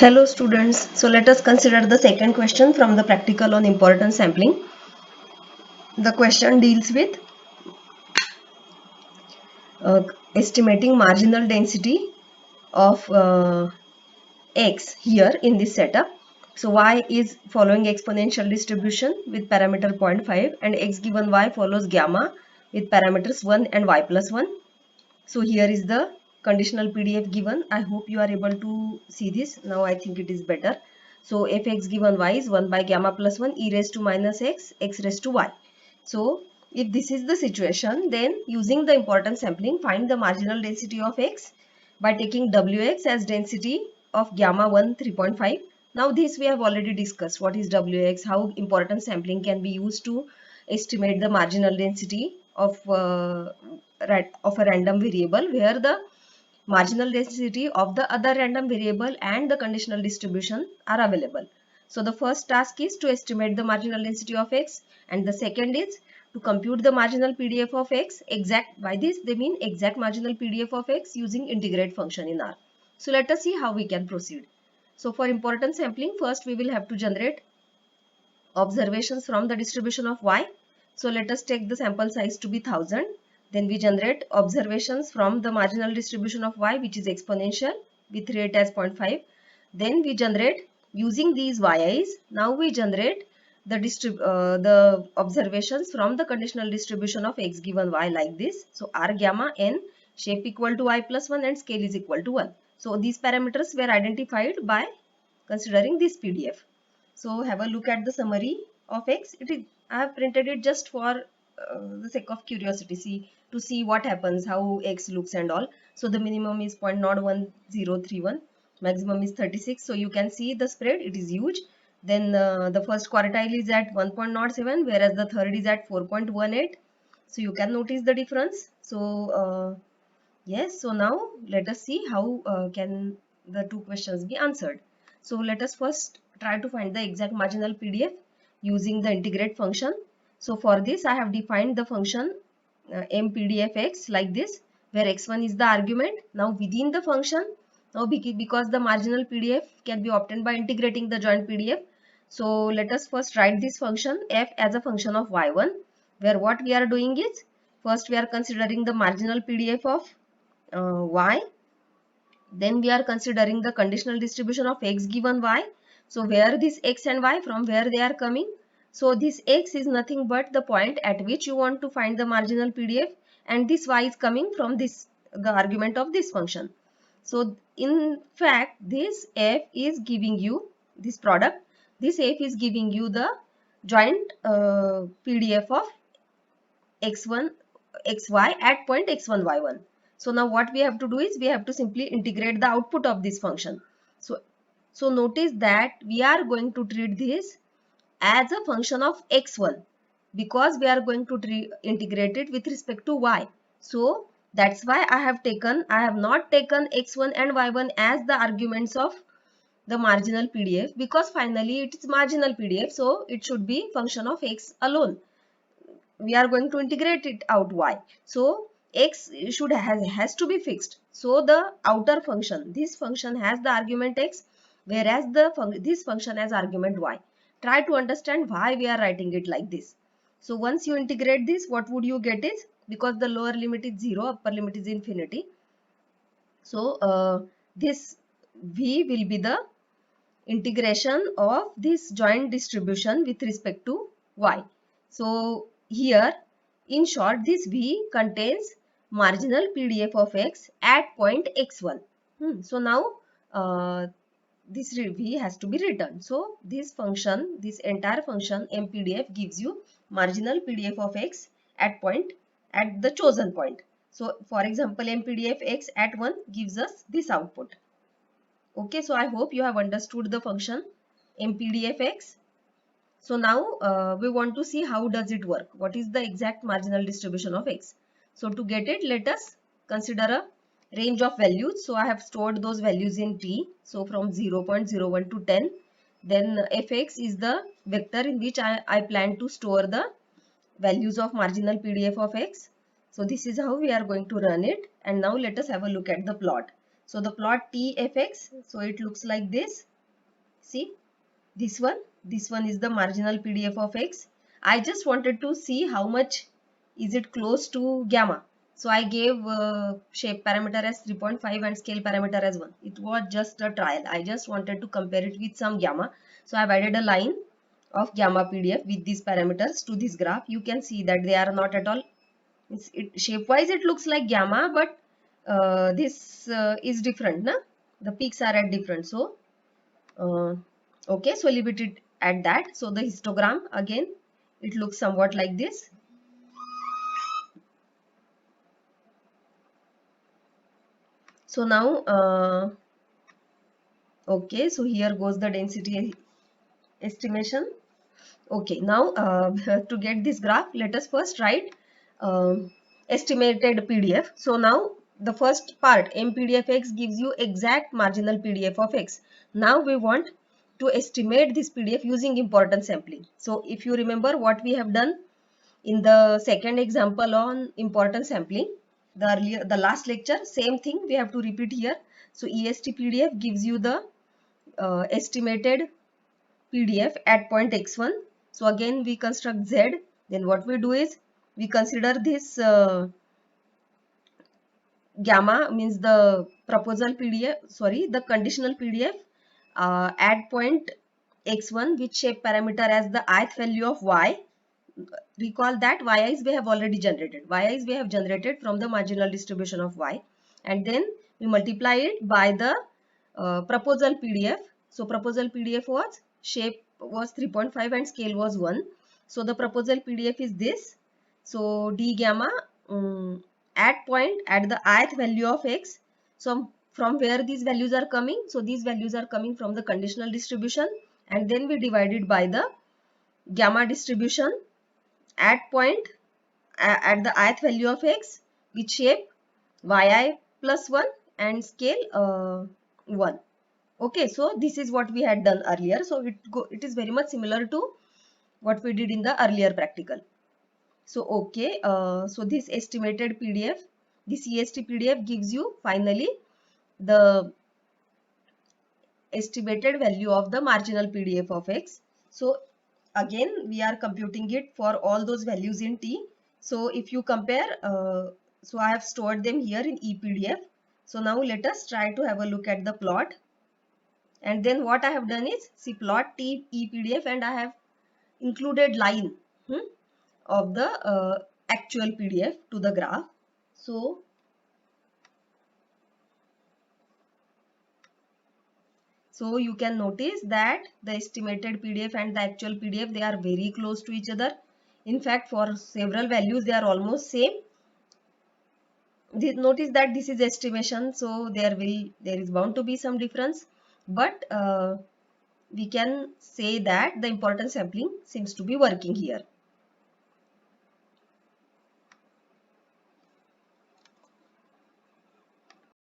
Hello students, so let us consider the second question from the practical on importance sampling. The question deals with uh, estimating marginal density of x here in this setup. So y is following exponential distribution with parameter 0.5 and x given y follows gamma with parameters 1 and y plus 1. So here is the conditional PDF given. I hope you are able to see this. Now I think it is better. So fx given y is 1 by gamma plus 1 e raised to minus x, x raised to y. So if this is the situation, then using the importance sampling, find the marginal density of x by taking wx as density of gamma 1 3.5. Now this we have already discussed. What is wx, how importance sampling can be used to estimate the marginal density of a random variable, where the marginal density of the other random variable and the conditional distribution are available. So the first task is to estimate the marginal density of x, and the second is to compute the marginal PDF of x exact. By this they mean exact marginal PDF of x using integrate function in R. So let us see how we can proceed. So for importance sampling, first we will have to generate observations from the distribution of y. So let us take the sample size to be 1000. Then we generate observations from the marginal distribution of y, which is exponential with rate as 0.5. Then we generate using these yi's. Now we generate the observations from the conditional distribution of x given y like this. So r gamma n, shape equal to y plus 1 and scale is equal to 1. So these parameters were identified by considering this PDF. So have a look at the summary of x. I have printed it just for the sake of curiosity, to see what happens, how x looks and all. So the minimum is 0.01031, maximum is 36. So you can see the spread, it is huge. Then the first quartile is at 1.07, whereas the third is at 4.18. So you can notice the difference. So yes, so now let us see how can the two questions be answered. So let us first try to find the exact marginal PDF using the integrate function. So for this I have defined the function mpdfx like this, where x1 is the argument. Now within the function, now because the marginal PDF can be obtained by integrating the joint PDF. So let us first write this function f as a function of y1, where what we are doing is first we are considering the marginal PDF of y. Then we are considering the conditional distribution of x given y. So where this x and y, from where they are coming. So this x is nothing but the point at which you want to find the marginal PDF, and this y is coming from this, the argument of this function. So in fact this f is giving you this product. This f is giving you the joint PDF of x1 xy at point x1 y1. So now what we have to do is we have to simply integrate the output of this function. So notice that we are going to treat this as a function of x1, because we are going to integrate it with respect to y. So that's why I have not taken x1 and y1 as the arguments of the marginal PDF, because finally it is marginal PDF, so it should be function of x alone. We are going to integrate it out y. So x has to be fixed. So the outer function, this function has the argument x, whereas this function has argument y. Try to understand why we are writing it like this. So once you integrate this, what would you get is, because the lower limit is 0, upper limit is infinity. So this v will be the integration of this joint distribution with respect to y. So here, in short, this v contains marginal PDF of x at point x1. So now this v has to be written. So this function, this entire function mpdf gives you marginal PDF of x at the chosen point. So for example, mpdf x at 1 gives us this output. Okay, so I hope you have understood the function mpdfx. So now we want to see how does it work. What is the exact marginal distribution of x? So to get it, let us consider a range of values. So I have stored those values in t. So from 0.01 to 10. Then fx is the vector in which I plan to store the values of marginal PDF of x. So this is how we are going to run it. And now let us have a look at the plot. So the plot TFX, so it looks like this. See, this one is the marginal PDF of X. I just wanted to see how much is it close to gamma. So I gave shape parameter as 3.5 and scale parameter as 1. It was just a trial. I just wanted to compare it with some gamma. So I've added a line of gamma PDF with these parameters to this graph. You can see that they are not at all, shape wise it looks like gamma, but this is different, na? The peaks are at different. So uh, okay, so leave it at that. So the histogram again, it looks somewhat like this. So now okay, so here goes the density estimation. Okay, now to get this graph, let us first write estimated PDF. So now the first part, MPDFX, gives you exact marginal PDF of X. Now we want to estimate this PDF using importance sampling. So if you remember what we have done in the second example on importance sampling, the last lecture, same thing we have to repeat here. So EST PDF gives you the estimated PDF at point x1. So again we construct Z. Then what we do is we consider this gamma, means the proposal PDF, sorry, the conditional PDF at point x1 with shape parameter as the ith value of y. Recall that yi's we have already generated. Yi's we have generated from the marginal distribution of y, and then we multiply it by the proposal PDF. So proposal PDF was, shape was 3.5 and scale was 1. So the proposal PDF is this. So d gamma at point at the ith value of x. So from where these values are coming? So these values are coming from the conditional distribution, and then we divide it by the gamma distribution at point at the ith value of x with shape yi plus 1 and scale 1. Okay, so this is what we had done earlier. So it is very much similar to what we did in the earlier practical. So okay, so this estimated PDF, this EST PDF gives you finally the estimated value of the marginal PDF of X. So again we are computing it for all those values in T. So if you compare, so I have stored them here in ePDF. So now let us try to have a look at the plot. And then what I have done is, see, plot T ePDF, and I have included line of the actual PDF to the graph. So you can notice that the estimated PDF and the actual PDF, they are very close to each other. In fact, for several values, they are almost same. Notice that this is estimation, so there is bound to be some difference. But we can say that the importance sampling seems to be working here.